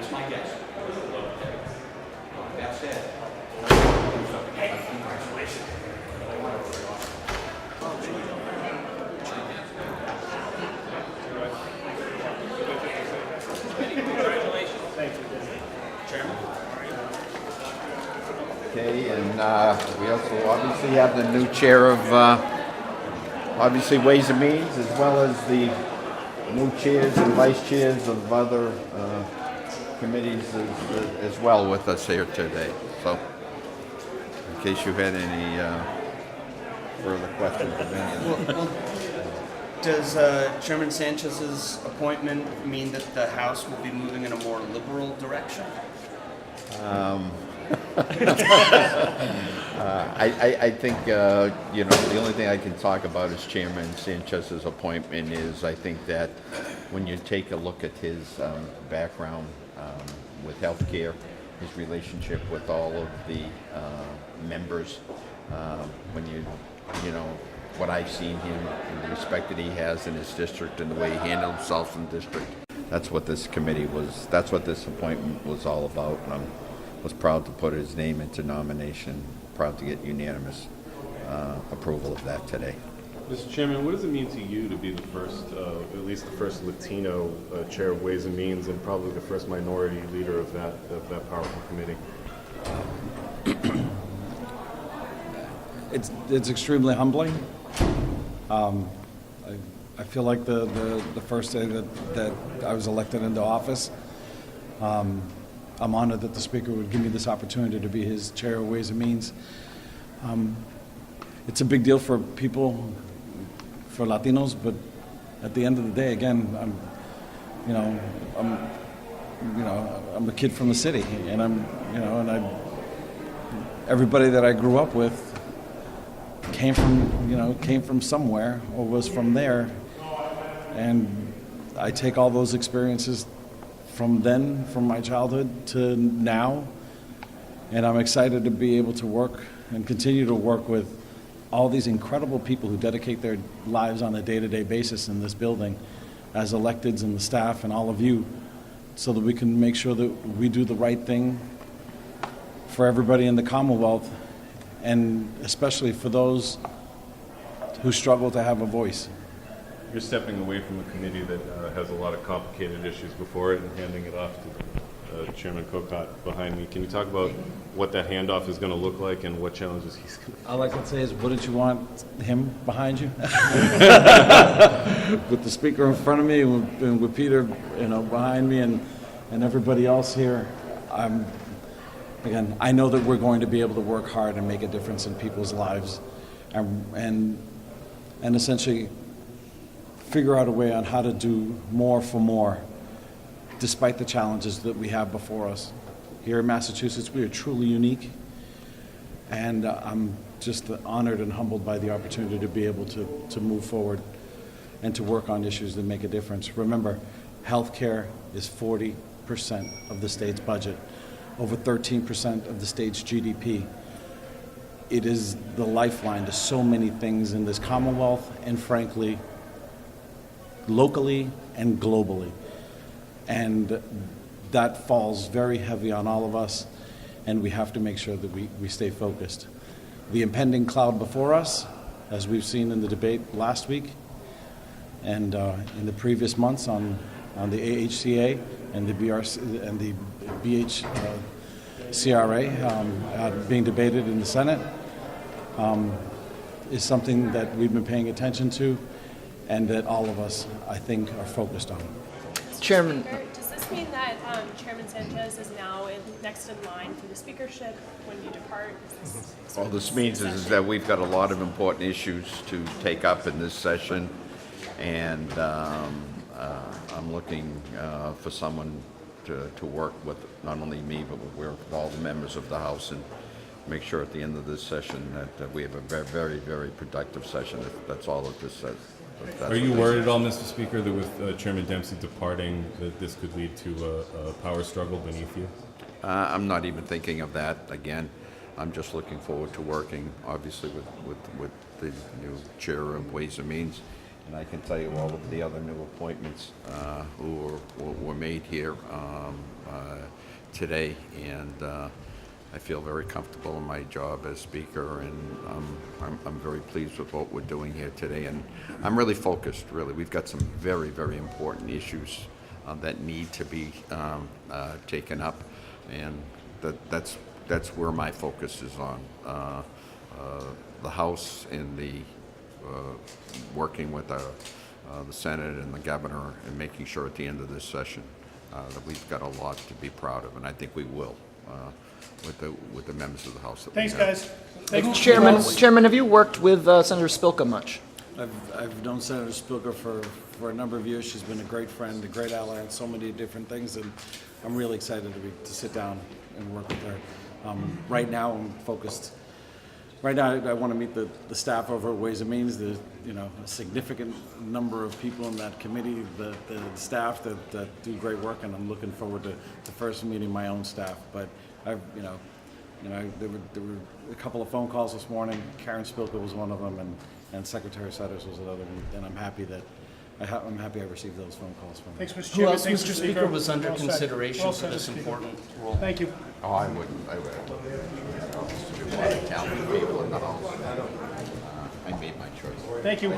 Just my guess. That said. Hey, congratulations. Congratulations. Thank you. Chairman. Okay, and we also obviously have the new chair of obviously Ways and Means, as well as the new chairs and vice chairs of other committees as well with us here today. So, in case you had any further questions of any Does Chairman Sanchez's appointment mean that the House will be moving in a more liberal direction? I think, the only thing I can talk about is Chairman Sanchez's appointment is I think that when you take a look at his background with healthcare, his relationship with all of the members, when what I've seen him and the respect that he has in his district and the way he handled himself in the district, that's what this appointment was all about. And I was proud to put his name into nomination, proud to get unanimous approval of that today. Mr. Chairman, what does it mean to you to be the first, at least the first Latino chair of Ways and Means, and probably the first minority leader of that powerful committee? It's extremely humbling. I feel like the first day that I was elected into office, I'm honored that the Speaker would give me this opportunity to be his chair of Ways and Means. It's a big deal for people, for Latinos, but at the end of the day, again, I'm a kid from the city, and everybody that I grew up with came from somewhere or was from there, and I take all those experiences from then, from my childhood to now, and I'm excited to be able to work and continue to work with all these incredible people who dedicate their lives on a day-to-day basis in this building as electeds and the staff and all of you, so that we can make sure that we do the right thing for everybody in the Commonwealth, and especially for those who struggle to have a voice. You're stepping away from a committee that has a lot of complicated issues before it and handing it off to Chairman Kokot behind me. Can you talk about what that handoff is going to look like and what challenges he's going to face? All I can say is, what did you want him behind you? With the Speaker in front of me and with Peter, behind me and everybody else here. Again, I know that we're going to be able to work hard and make a difference in people's lives, and essentially figure out a way on how to do more for more, despite the challenges that we have before us. Here in Massachusetts, we are truly unique, and I'm just honored and humbled by the opportunity to be able to move forward and to work on issues that make a difference. Remember, healthcare is 40% of the state's budget, over 13% of the state's GDP. It is the lifeline to so many things in this Commonwealth, and frankly, locally and globally. And that falls very heavy on all of us, and we have to make sure that we stay focused. The impending cloud before us, as we've seen in the debate last week and in the previous months on the AHCA and the BRC and the BHCRA being debated in the Senate, is something that we've been paying attention to and that all of us, I think, are focused on. Chairman, does this mean that Chairman Sanchez is now next in line for the speakership when you depart? All this means is that we've got a lot of important issues to take up in this session, and I'm looking for someone to work with not only me, but with all the members of the House, and make sure at the end of this session that we have a very, very, very productive session. That's all that this says. Are you worried at all, Mr. Speaker, that with Chairman Dempsey departing, that this could lead to a power struggle beneath you? I'm not even thinking of that. Again, I'm just looking forward to working, obviously, with the new chair of Ways and Means, And I can tell you all of the other new appointments who were made here today, and I feel very comfortable in my job as speaker, and I'm very pleased with what we're doing here today, and I'm really focused. Really, we've got some very, very important issues that need to be taken up, and that's where my focus is on. The House and the working with the Senate and the governor, and making sure at the end of this session that we've got a lot to be proud of, and I think we will with the members of the House. That Thanks, we have. guys. Thank you. Chairman, have you worked with Senator Spilka much? I've known Senator Spilka for a number of years. She's been a great friend, a great ally on so many different things, and I'm really excited to sit down and work with her. Right now, I'm focused. Right now, I want to meet the staff over at Ways and Means. There's a significant number of people in that committee, the staff that do great work, and I'm looking forward to first meeting my own staff. But there were a couple of phone calls this morning. Karen Spilka was one of them, and Secretary Sutters was another one. And I'm happy I received those phone calls from them. Thanks, Mr. Who Chairman. else, Thanks, Mr. Speaker, was under Well said. consideration Well for said, this Mr. Speaker. important role? Thank you. Oh, I wouldn't. There's a lot of talented people in the House. I made my choice. Thank you.